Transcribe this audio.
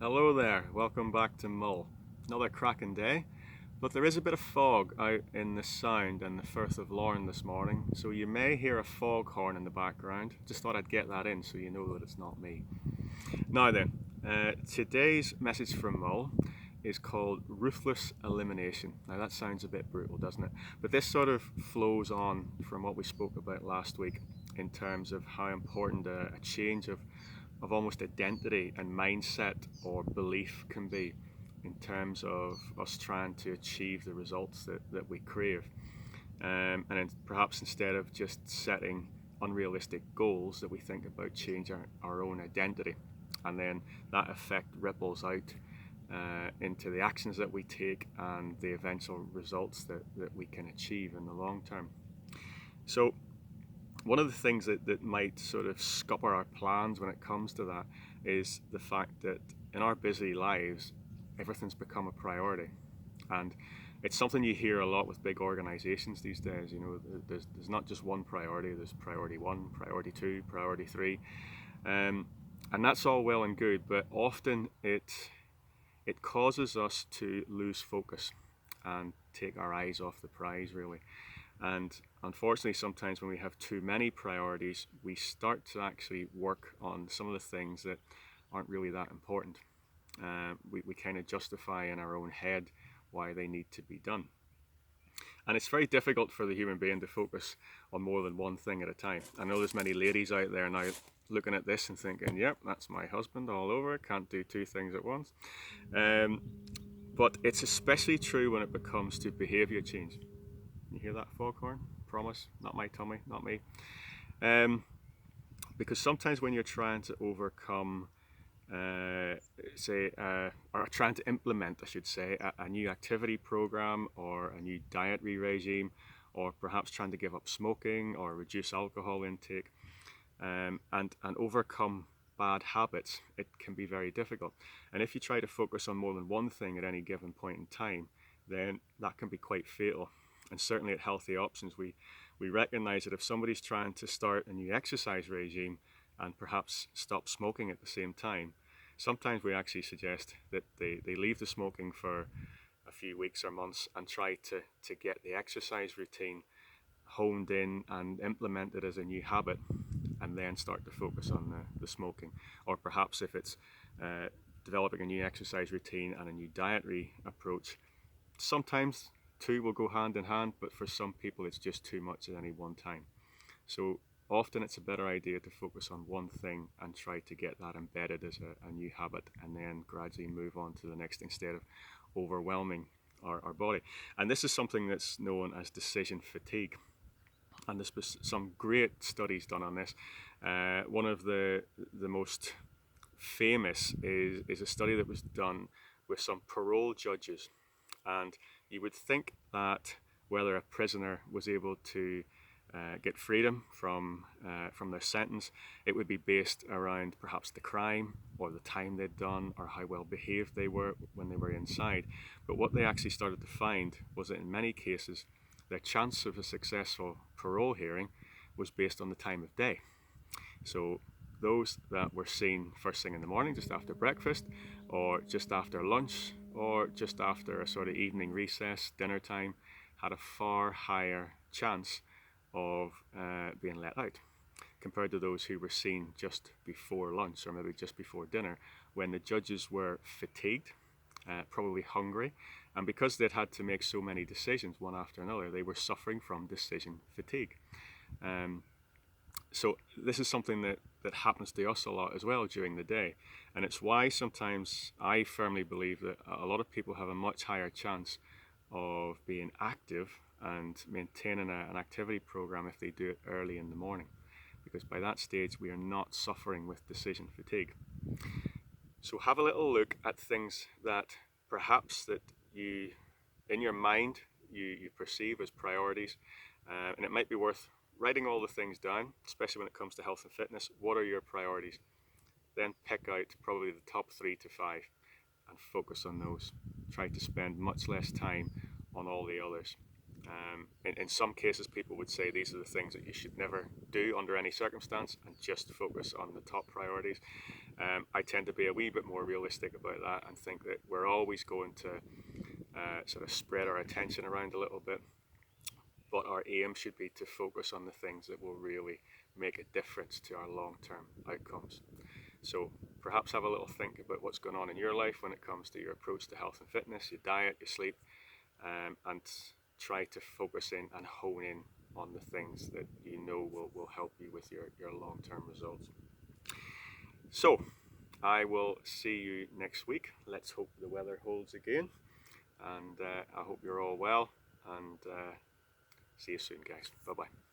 Hello there, welcome back to Mull. Another cracking day, but there is a bit of fog out in the Sound and the Firth of Lorne this morning, so you may hear a foghorn in the background. Just thought I'd get that in so you know that it's not me. Now then, today's message from Mull is called Ruthless Elimination. Now that sounds a bit brutal, doesn't it? But this sort of flows on from what we spoke about last week in terms of how important a change of almost identity and mindset or belief can be in terms of us trying to achieve the results that we crave. And then perhaps instead of just setting unrealistic goals, that we think about changing our own identity. And then that effect ripples out into the actions that we take and the eventual results that we can achieve in the long term. So one of the things that might sort of scupper our plans when it comes to that is the fact that in our busy lives, everything's become a priority. And it's something you hear a lot with big organizations these days. You know, there's not just one priority, there's priority one, priority two, priority three. And that's all well and good, but often it causes us to lose focus and take our eyes off the prize, really. And unfortunately, sometimes when we have too many priorities, we start to actually work on some of the things that aren't really that important. We kind of justify in our own head why they need to be done. And it's very difficult for the human being to focus on more than one thing at a time. I know there's many ladies out there now looking at this and thinking, yep, that's my husband all over, can't do two things at once. But it's especially true when it becomes to behavior change. You hear that, foghorn? Promise, not my tummy, not me. Because sometimes when you're trying to overcome, or trying to implement, I should say, a new activity program or a new dietary regime, or perhaps trying to give up smoking or reduce alcohol intake, and overcome bad habits, it can be very difficult. And if you try to focus on more than one thing at any given point in time, then that can be quite fatal. And certainly at Healthy Options, we recognize that if somebody's trying to start a new exercise regime and perhaps stop smoking at the same time, sometimes we actually suggest that they leave the smoking for a few weeks or months and try to get the exercise routine honed in and implemented as a new habit, and then start to focus on the smoking. Or perhaps if it's developing a new exercise routine and a new dietary approach, sometimes two will go hand in hand, but for some people it's just too much at any one time. So often it's a better idea to focus on one thing and try to get that embedded as a new habit, and then gradually move on to the next instead of overwhelming our body. And this is something that's known as decision fatigue. And there's some great studies done on this. One of the most famous is a study that was done with some parole judges. And you would think that whether a prisoner was able to get freedom from their sentence, it would be based around perhaps the crime or the time they'd done or how well behaved they were when they were inside. But what they actually started to find was that in many cases, their chance of a successful parole hearing was based on the time of day. So those that were seen first thing in the morning, just after breakfast, or just after lunch, or just after a sort of evening recess, dinner time, had a far higher chance of being let out compared to those who were seen just before lunch or maybe just before dinner, when the judges were fatigued, probably hungry, and because they'd had to make so many decisions one after another, they were suffering from decision fatigue. So this is something that happens to us a lot as well during the day, and it's why sometimes I firmly believe that a lot of people have a much higher chance of being active and maintaining an activity program if they do it early in the morning, because by that stage we are not suffering with decision fatigue. So have a little look at things that perhaps that you, in your mind, you perceive as priorities, and it might be worth writing all the things down, especially when it comes to health and fitness. What are your priorities? Then pick out probably the top 3 to 5 and focus on those. Try to spend much less time on all the others. In some cases, people would say these are the things that you should never do under any circumstance and just focus on the top priorities. I tend to be a wee bit more realistic about that and think that we're always going to sort of spread our attention around a little bit, but our aim should be to focus on the things that will really make a difference to our long-term outcomes. So perhaps have a little think about what's going on in your life when it comes to your approach to health and fitness, your diet, your sleep, and try to focus in and hone in on the things that you know will help you with your long-term results. So I will see you next week. Let's hope the weather holds again, and I hope you're all well, and see you soon, guys. Bye bye.